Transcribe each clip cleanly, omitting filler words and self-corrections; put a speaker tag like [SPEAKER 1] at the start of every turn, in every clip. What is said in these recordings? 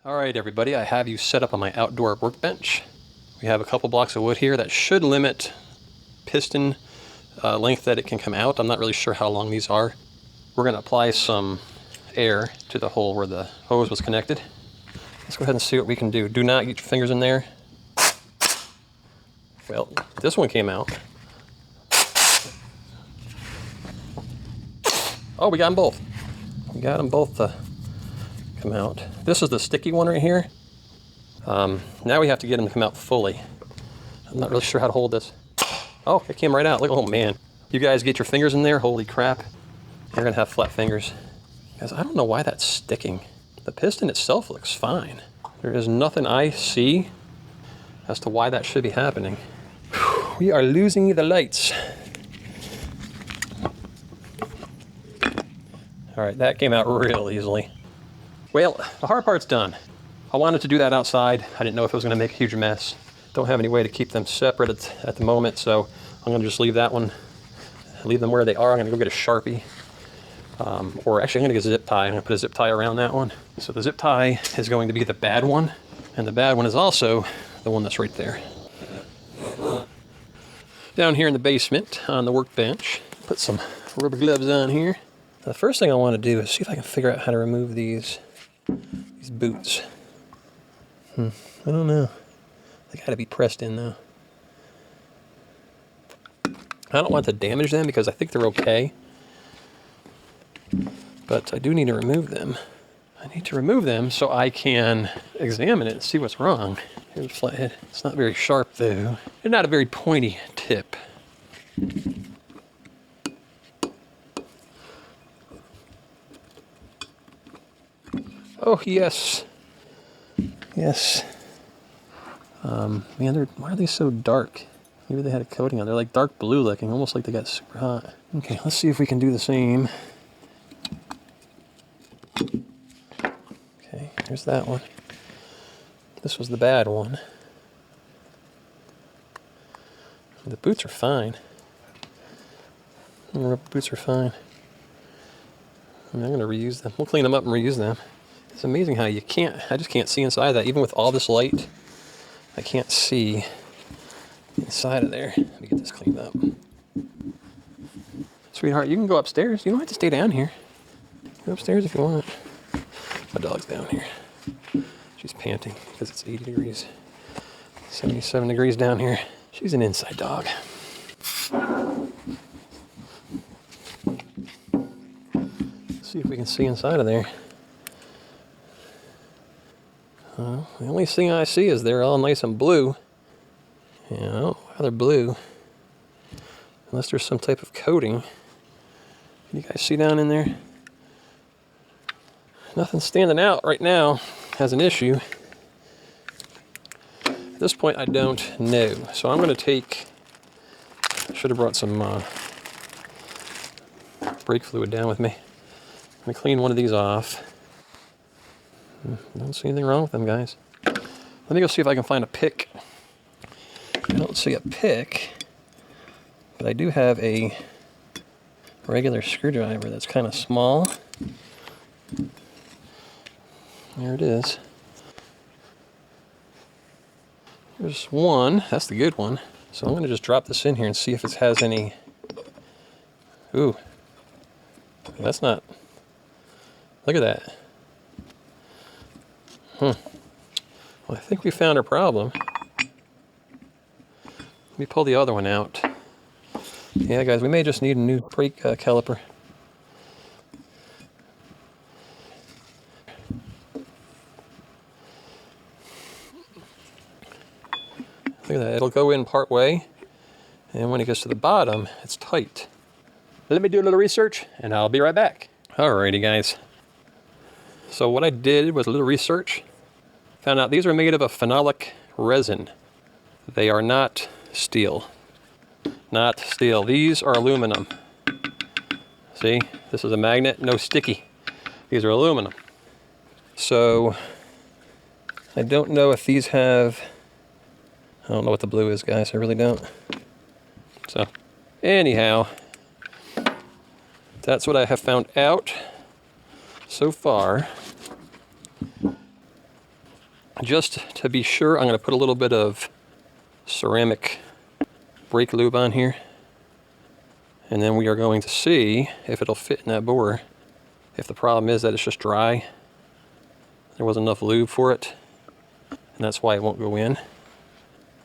[SPEAKER 1] Alright everybody, I have you set up on my outdoor workbench. We have a couple blocks of wood here that should limit piston length that it can come out. I'm not really sure how long these are. We're going to apply some air to the hole where the hose was connected. Let's go ahead and see what we can do. Do not get your fingers in there. Well, this one came out. Oh, we got them both. We got them both to come out. This is the sticky one right here. Now we have to get them to come out fully. I'm not really sure how to hold this. Oh, it came right out. Look, oh man. You guys get your fingers in there? Holy crap. You're gonna have flat fingers. Guys, I don't know why that's sticking. The piston itself looks fine. There is nothing I see as to why that should be happening. We are losing the lights. All right, that came out real easily. Well, the hard part's done. I wanted to do that outside. I didn't know if it was gonna make a huge mess. Don't have any way to keep them separate at the moment, so I'm gonna just leave that one, leave them where they are. I'm gonna go get a Sharpie. Or actually I'm gonna get a zip tie. I'm gonna put a zip tie around that one. So the zip tie is going to be the bad one, and the bad one is also the one that's right there. Down here in the basement on the workbench, put some rubber gloves on here. The first thing I want to do is see if I can figure out how to remove these boots. I don't know. They gotta be pressed in though. I don't want to damage them because I think they're okay. But I do need to remove them. I need to remove them so I can examine it and see what's wrong. Here's a flathead. It's not very sharp though. They're not a very pointy tip. Oh yes. Yes. Man, why are they so dark? Maybe they had a coating on. They're like dark blue looking, almost like they got super hot. Okay, let's see if we can do the same. Okay, here's that one. This was the bad one. The boots are fine. The rubber boots are fine. I'm going to reuse them. We'll clean them up and reuse them. It's amazing how you can't, I just can't see inside that. Even with all this light, I can't see inside of there. Let me get this cleaned up. Sweetheart, you can go upstairs. You don't have to stay down here. Go upstairs if you want. My dog's down here. She's panting because it's 80 degrees. 77 degrees down here. She's an inside dog. Let's see if we can see inside of there. The only thing I see is they're all nice and blue. You know, why they're blue. Unless there's some type of coating. Can you guys see down in there? Nothing standing out right now as an issue. At this point, I don't know. So I'm going to take, I should have brought some brake fluid down with me. I'm going to clean one of these off. Don't see anything wrong with them, guys. Let me go see if I can find a pick. I don't see a pick, but I do have a regular screwdriver that's kind of small. There it is. There's one. That's the good one. So I'm going to just drop this in here and see if it has any... Ooh. That's not... Look at that. Well, I think we found our problem. Let me pull the other one out. Yeah, guys, we may just need a new brake caliper. Look at that. It'll go in part way, and when it gets to the bottom, it's tight. Let me do a little research, and I'll be right back. Alrighty, guys. So what I did was a little research. Found out these are made of a phenolic resin. They are not steel. Not steel. These are aluminum. See, this is a magnet, no sticky. These are aluminum. So I don't know if these have, I don't know what the blue is, guys. I really don't. So anyhow, that's what I have found out so far. Just to be sure, I'm going to put a little bit of ceramic brake lube on here. And then we are going to see if it'll fit in that bore. If the problem is that it's just dry, there wasn't enough lube for it, and that's why it won't go in.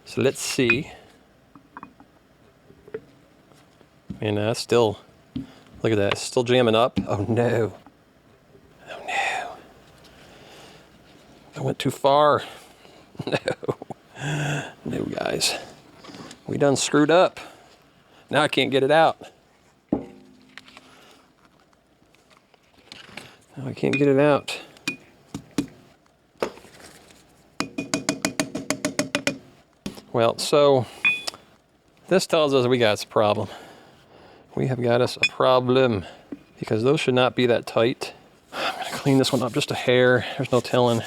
[SPEAKER 1] So let's see. And still, look at that, it's still jamming up. Oh no. Oh no. I went too far. No. No, guys. We done screwed up. Now I can't get it out. Now I can't get it out. Well, so this tells us we got us a problem. We have got us a problem because those should not be that tight. I'm going to clean this one up just a hair. There's no telling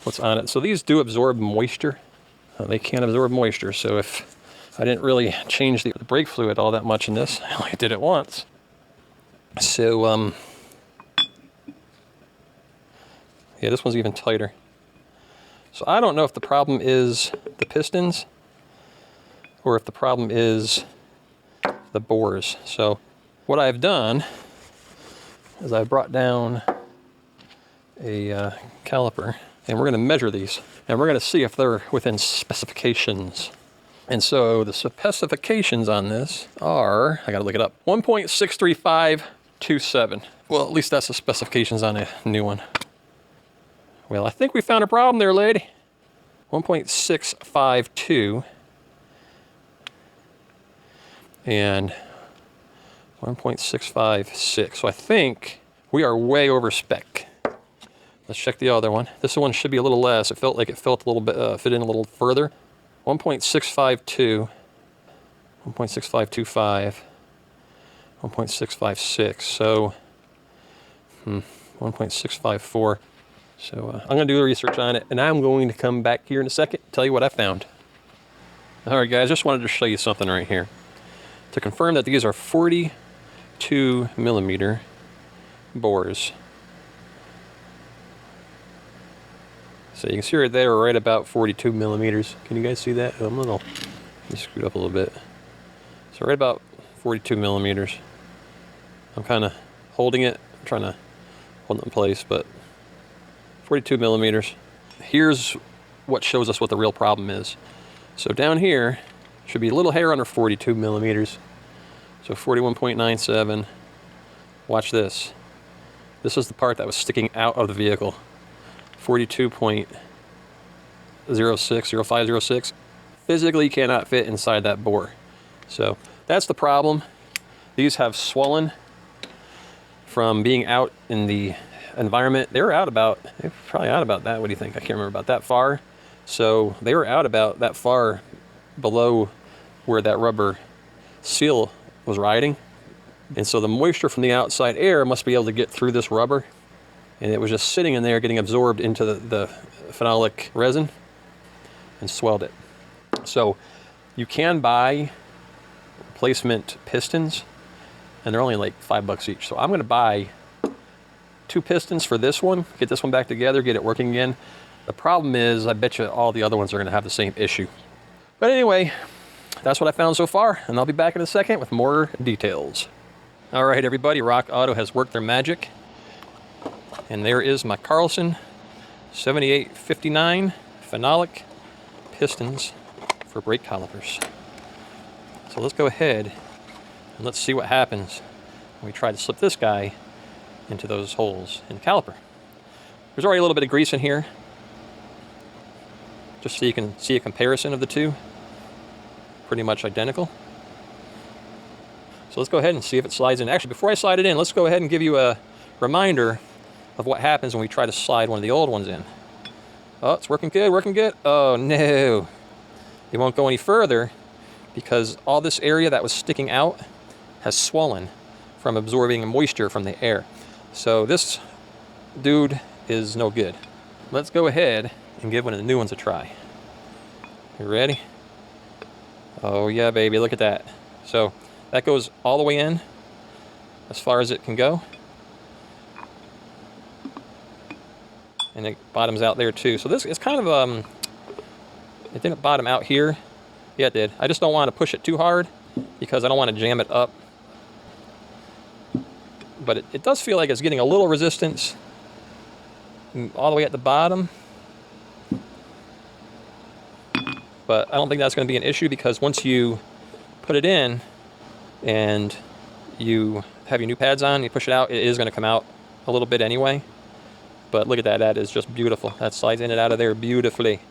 [SPEAKER 1] what's on it. So these do absorb moisture. They can absorb moisture. So if I didn't really change the brake fluid all that much in this, I only did it once. So, yeah, this one's even tighter. So I don't know if the problem is the pistons or if the problem is the bores. So what I've done is I brought down a caliper, and we're going to measure these, and we're going to see if they're within specifications. And so the specifications on this are, I got to look it up, 1.63527. Well, at least that's the specifications on a new one. Well, I think we found a problem there, lady. 1.652 and 1.656. So I think we are way over spec. Let's check the other one. This one should be a little less. It felt like it felt a little bit, fit in a little further. 1.652, 1.6525, 1.656. So 1.654. So I'm going to do the research on it, and I'm going to come back here in a second and tell you what I found. All right, guys, just wanted to show you something right here. To confirm that these are 42 millimeter bores. So you can see right there, right about 42 millimeters. Can you guys see that? I'm a little, let me screw it up a little bit. So right about 42 millimeters. I'm kind of holding it, I'm trying to hold it in place, but 42 millimeters. Here's what shows us what the real problem is. So down here should be a little hair under 42 millimeters. So 41.97. Watch this. This is the part that was sticking out of the vehicle. 42.0506. Physically cannot fit inside that bore. So that's the problem. These have swollen from being out in the environment. They're probably out about that. What do you think? I can't remember, about that far. So they were out about that far below where that rubber seal was riding. And so the moisture from the outside air must be able to get through this rubber. And it was just sitting in there getting absorbed into the phenolic resin and swelled it. So you can buy replacement pistons, and they're only like $5 each. So I'm going to buy 2 pistons for this one, get this one back together, get it working again. The problem is, I bet you all the other ones are going to have the same issue. But anyway, that's what I found so far, and I'll be back in a second with more details. All right, everybody, Rock Auto has worked their magic. And there is my Carlson 7859 phenolic pistons for brake calipers. So let's go ahead and let's see what happens when we try to slip this guy into those holes in the caliper. There's already a little bit of grease in here, just so you can see a comparison of the two. Pretty much identical. So let's go ahead and see if it slides in. Actually, before I slide it in, let's go ahead and give you a reminder of what happens when we try to slide one of the old ones in. Oh, it's working good, working good. Oh no, it won't go any further because all this area that was sticking out has swollen from absorbing moisture from the air. So this dude is no good. Let's go ahead and give one of the new ones a try. You ready? Oh yeah, baby, look at that. So that goes all the way in as far as it can go. and it bottoms out there too. So this is kind of, it didn't bottom out here. Yeah, it did. I just don't want to push it too hard because I don't want to jam it up. But it does feel like it's getting a little resistance all the way at the bottom. But I don't think that's going to be an issue because once you put it in and you have your new pads on, you push it out, it is going to come out a little bit anyway. But look at that, that is just beautiful. That slides in and out of there beautifully.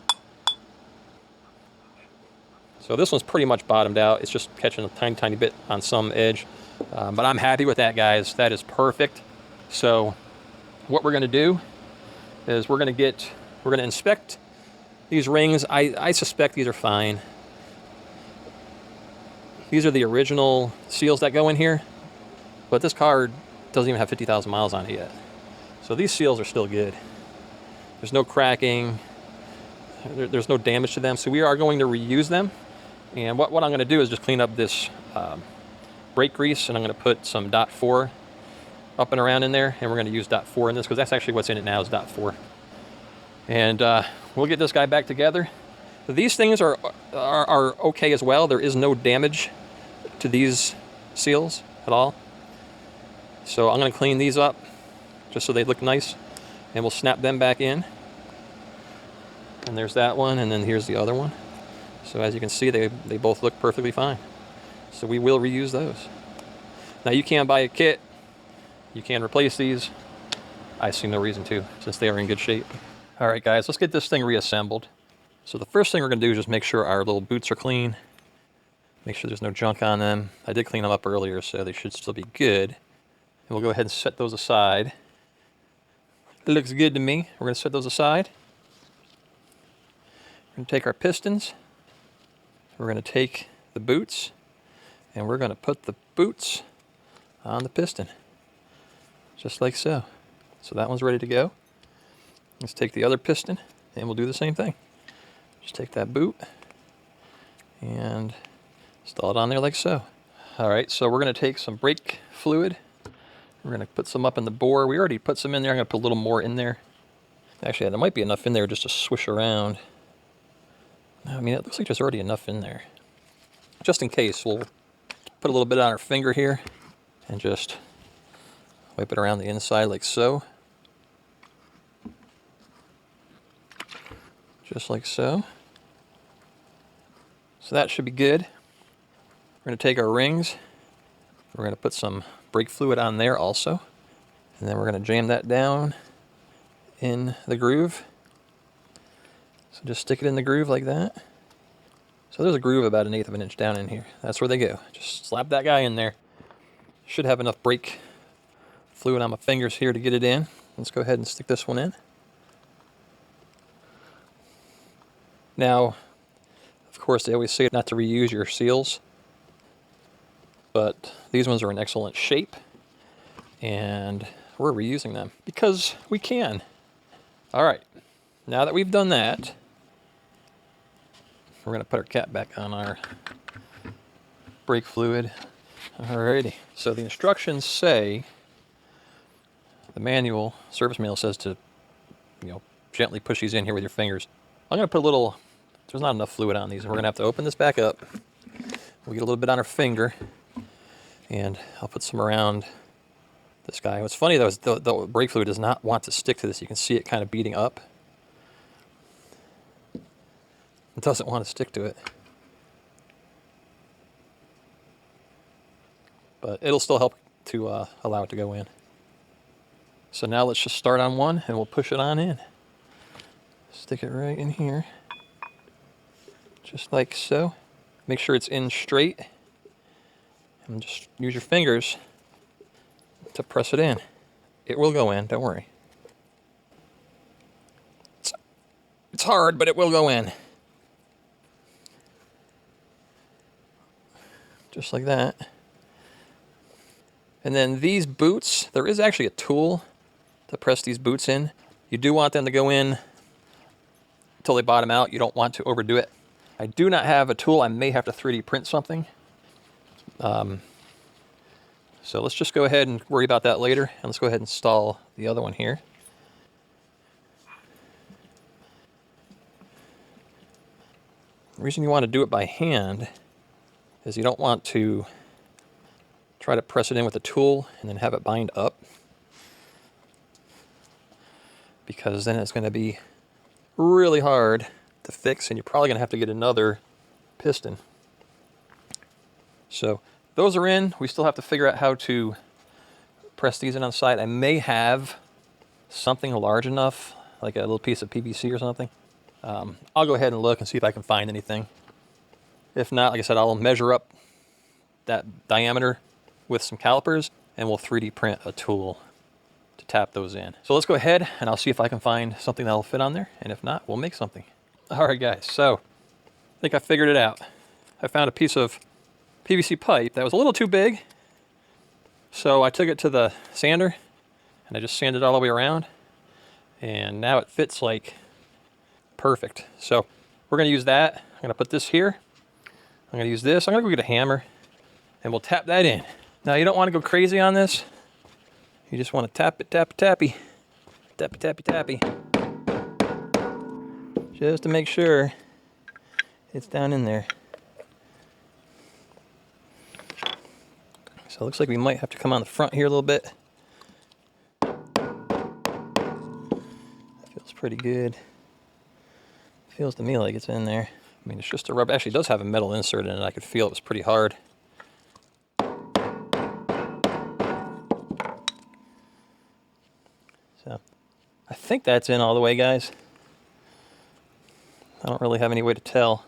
[SPEAKER 1] So this one's pretty much bottomed out. It's just catching a tiny, tiny bit on some edge. But I'm happy with that, guys. That is perfect. So what we're going to do is we're going to inspect these rings. I suspect these are fine. These are the original seals that go in here. But this car doesn't even have 50,000 miles on it yet. So these seals are still good. There's no cracking. There's no damage to them. So we are going to reuse them. And what I'm going to do is just clean up this brake grease, and I'm going to put some .4 up and around in there, and we're going to use .4 in this because that's actually what's in it now is .4. And we'll get this guy back together. These things are okay as well. There is no damage to these seals at all. So I'm going to clean these up just so they look nice, and we'll snap them back in. And there's that one, and then here's the other one. So as you can see, they both look perfectly fine. So we will reuse those. Now you can buy a kit. You can replace these. I see no reason to, since they are in good shape. All right, guys, let's get this thing reassembled. So the first thing we're going to do is just make sure our little boots are clean. Make sure there's no junk on them. I did clean them up earlier, so they should still be good. And we'll go ahead and set those aside. It looks good to me. We're going to set those aside. We're going to take our pistons. We're going to take the boots, and we're going to put the boots on the piston, just like so. So that one's ready to go. Let's take the other piston, and we'll do the same thing. Just take that boot and install it on there like so. All right, so we're going to take some brake fluid. We're going to put some up in the bore. We already put some in there. I'm going to put a little more in there. Actually, there might be enough in there just to swish around. I mean, it looks like there's already enough in there. Just in case, we'll put a little bit on our finger here and just wipe it around the inside like so. Just like so. So that should be good. We're going to take our rings. We're going to put some brake fluid on there also. And then we're going to jam that down in the groove. So just stick it in the groove like that. So there's a groove about 1/8 of an inch down in here. That's where they go. Just slap that guy in there. Should have enough brake fluid on my fingers here to get it in. Let's go ahead and stick this one in. Now, of course, they always say not to reuse your seals, but these ones are in excellent shape, and we're reusing them because we can. All right, now that we've done that, we're going to put our cap back on our brake fluid. Alrighty, so the instructions say, the manual, service manual says to, gently push these in here with your fingers. I'm going to put a little, there's not enough fluid on these, and we're going to have to open this back up. We'll get a little bit on our finger, and I'll put some around this guy. What's funny though is the brake fluid does not want to stick to this. You can see it kind of beating up. It doesn't want to stick to it. But it'll still help to allow it to go in. So now let's just start on one and we'll push it on in. Stick it right in here. Just like so. Make sure it's in straight. And just use your fingers to press it in. It will go in, don't worry. It's hard, but it will go in. Just like that. And then these boots, there is actually a tool to press these boots in. You do want them to go in until they bottom out. You don't want to overdo it. I do not have a tool. I may have to 3D print something. So let's just go ahead and worry about that later. And let's go ahead and install the other one here. The reason you want to do it by hand is you don't want to try to press it in with a tool and then have it bind up, because then it's going to be really hard to fix and you're probably going to have to get another piston. So those are in. We still have to figure out how to press these in on the side. I may have something large enough, like a little piece of PVC or something. I'll go ahead and look and see if I can find anything. If not, like I said, I'll measure up that diameter with some calipers and we'll 3D print a tool to tap those in. So let's go ahead and I'll see if I can find something that'll fit on there, and if not, we'll make something. All right guys, so I think I figured it out. I found a piece of PVC pipe that was a little too big, so I took it to the sander and I just sanded it all the way around, and now it fits like perfect. So we're going to use that. I'm going to put this here. I'm going to use this. I'm going to go get a hammer and we'll tap that in. Now you don't want to go crazy on this. You just want to tap it, tap it, tappy. Tappy, tappy, tappy. Just to make sure it's down in there. So it looks like we might have to come on the front here a little bit. That feels pretty good. Feels to me like it's in there. I mean, it's just a rubber. Actually, it does have a metal insert in it. I could feel it was pretty hard. So I think that's in all the way, guys. I don't really have any way to tell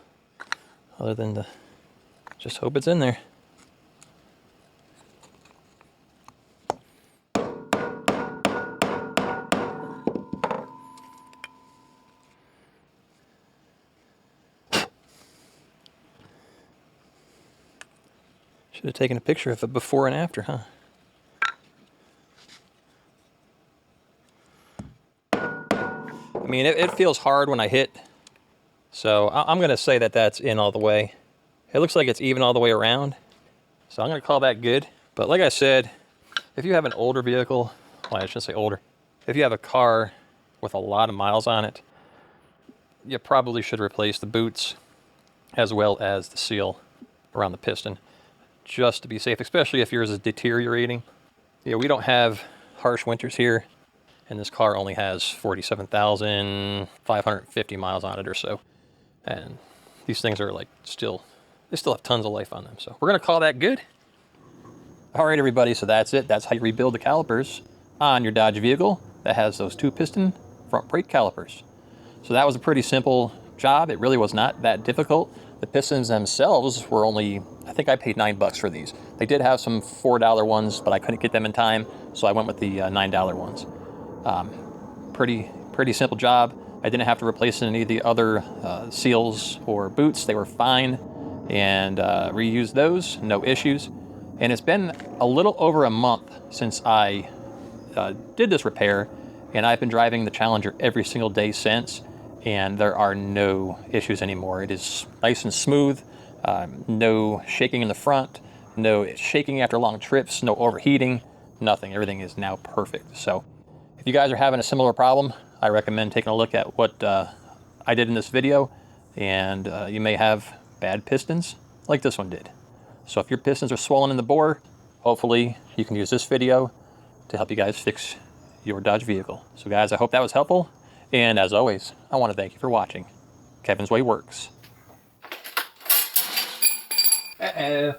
[SPEAKER 1] other than to just hope it's in there. Should have taken a picture of it before and after, huh? I mean, it feels hard when I hit, so I'm going to say that that's in all the way. It looks like it's even all the way around, so I'm going to call that good. But like I said, if you have an older vehicle, well, I shouldn't say older, if you have a car with a lot of miles on it, you probably should replace the boots as well as the seal around the piston, just to be safe, especially if yours is deteriorating. Yeah, we don't have harsh winters here, and this car only has 47,550 miles on it or so. And these things are like they still have tons of life on them. So we're gonna call that good. All right, everybody, so that's it. That's how you rebuild the calipers on your Dodge vehicle that has those 2-piston front brake calipers. So that was a pretty simple job. It really was not that difficult. The pistons themselves were only, I think I paid $9 for these. They did have some $4 ones, but I couldn't get them in time, so I went with the $9 ones. Pretty simple job. I didn't have to replace any of the other seals or boots. They were fine, and reused those, no issues. And it's been a little over a month since I did this repair, and I've been driving the Challenger every single day since, and there are no issues anymore. It is nice and smooth, no shaking in the front, no shaking after long trips, no overheating, nothing. Everything is now perfect. So if you guys are having a similar problem, I recommend taking a look at what I did in this video, and you may have bad pistons like this one did. So if your pistons are swollen in the bore, hopefully you can use this video to help you guys fix your Dodge vehicle. So guys, I hope that was helpful. And as always, I want to thank you for watching. Kevin's Way Works. Uh-oh.